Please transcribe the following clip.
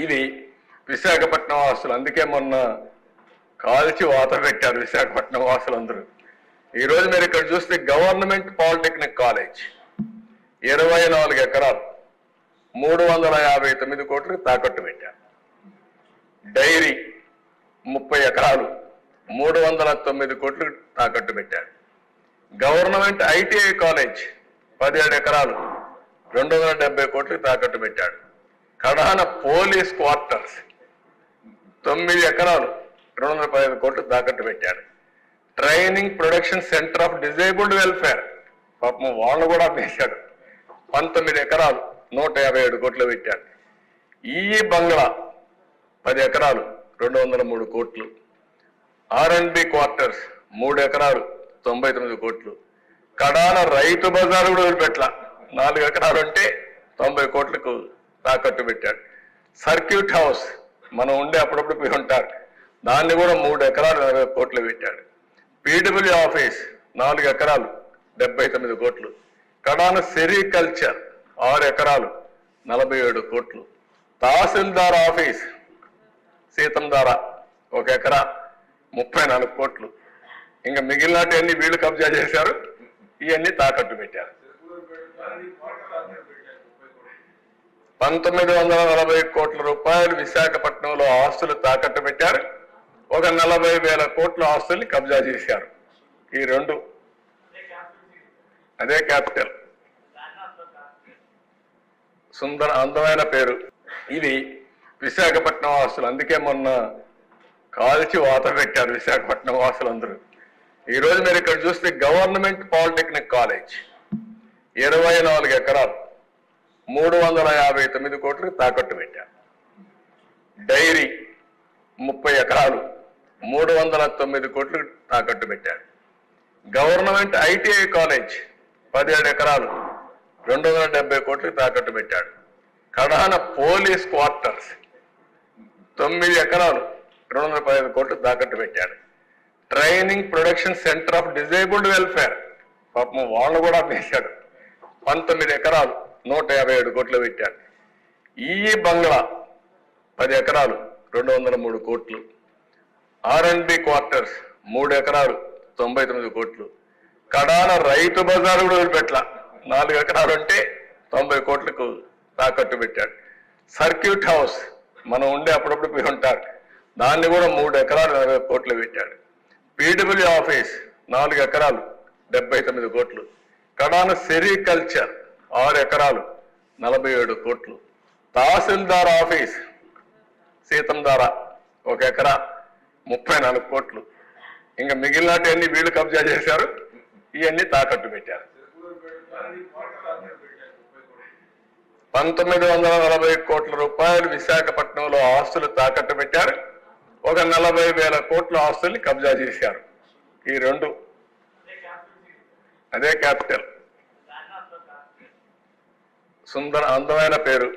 ఇది విశాఖపట్నం వాసులు. అందుకే మొన్న కాల్చి వాత పెట్టారు విశాఖపట్నం వాసులందరూ. ఈరోజు మీరు ఇక్కడ చూస్తే గవర్నమెంట్ పాలిటెక్నిక్ కాలేజ్ 24 ఎకరాలు 359 కోట్లు తాకట్టు పెట్టారు. డైరీ 30 ఎకరాలు 309 కోట్లు తాకట్టు పెట్టారు. గవర్నమెంట్ ఐటీఐ కాలేజ్ 17 ఎకరాలు 270 కోట్లు తాకట్టు పెట్టాడు. కడాన పోలీస్ క్వార్టర్స్ 9 ఎకరాలు 215 కోట్లు తాకట్టు పెట్టాడు. Training production centre of disabled welfare పాపం వాళ్ళు కూడా వేశాడు. 19 ఎకరాలు 157 కోట్లు పెట్టాడు. ఈ బంగ్లా 10 ఎకరాలు 203 కోట్లు. R&B క్వార్టర్స్ 3 ఎకరాలు 99 కోట్లు. కడాన రైతు బజారు కూడా వదిలిపెట్ల 4 ఎకరాలు అంటే 90 కోట్లకు తాకట్టు పెట్టాడు. సర్క్యూట్ హౌస్ మనం ఉండే అప్పుడప్పుడు పోయి ఉంటారు, దాన్ని కూడా 3 ఎకరాలు 40 కోట్లు పెట్టాడు. పీడబ్ల్యూ ఆఫీస్ 4 ఎకరాలు 79 కోట్లు. కడాన సెరికల్చర్ 6 ఎకరాలు 47 కోట్లు. తహసీల్దార్ ఆఫీస్ సీతంధార 1 ఎకరా 34 కోట్లు. ఇంకా మిగిలినవన్నీ వీళ్ళు కబ్జా చేశారు, ఇవన్నీ తాకట్టు పెట్టారు. 1940 కోట్ల రూపాయలు విశాఖపట్నంలో ఆస్తులు తాకట్టు పెట్టారు. ఒక 40,000 కోట్ల ఆస్తుల్ని కబ్జా చేశారు. ఈ రెండు అదే క్యాపిటల్. అందమైన పేరు. ఇది విశాఖపట్నం వాసులు. అందుకే మొన్న కాల్చి వాత పెట్టారు విశాఖపట్నం వాసులందరూ. ఈరోజు మీరు ఇక్కడ చూస్తే గవర్నమెంట్ పాలిటెక్నిక్ కాలేజ్ 24 ఎకరాలు 359 కోట్లు తాకట్టు పెట్టారు. డైరీ 30 ఎకరాలు 309 కోట్లు తాకట్టు పెట్టారు. గవర్నమెంట్ ఐటీఐ కాలేజ్ 17 ఎకరాలు 270 కోట్లు తాకట్టు పెట్టాడు. కడాన పోలీస్ క్వార్టర్స్ 9 ఎకరాలు 215 కోట్లు తాకట్టు పెట్టాడు. Training production centre of disabled welfare పాపం వాళ్ళు కూడా వేశాడు. 19 ఎకరాలు 157 కోట్లు పెట్టాడు. ఈ బంగ్లా 10 ఎకరాలు 203 కోట్లు. R&B క్వార్టర్స్ 3 ఎకరాలు 99 కోట్లు. కడాన రైతు బజారు కూడా వదిలిపెట్ల 4 ఎకరాలు అంటే 90 కోట్లకు తాకట్టు పెట్టాడు. సర్క్యూట్ హౌస్ మనం ఉండే అప్పుడప్పుడు పోయి ఉంటారు, దాన్ని కూడా 3 ఎకరాలు 40 కోట్లు పెట్టాడు. పీడబ్ల్యూ ఆఫీస్ 4 ఎకరాలు 79 కోట్లు. కడాన సెరికల్చర్ 6 ఎకరాలు 47 కోట్లు. తహసీల్దార్ ఆఫీస్ సీతంధార 1 ఎకరా 34 కోట్లు. ఇంకా మిగిలినవన్నీ వీళ్ళు కబ్జా చేశారు, ఇవన్నీ తాకట్టు పెట్టారు. 1940 కోట్ల రూపాయలు విశాఖపట్నంలో ఆస్తులు తాకట్టు పెట్టారు. ఒక 40,000 కోట్ల ఆస్తుల్ని కబ్జా చేశారు. ఈ రెండు అదే క్యాపిటల్. అందమైన పేరు.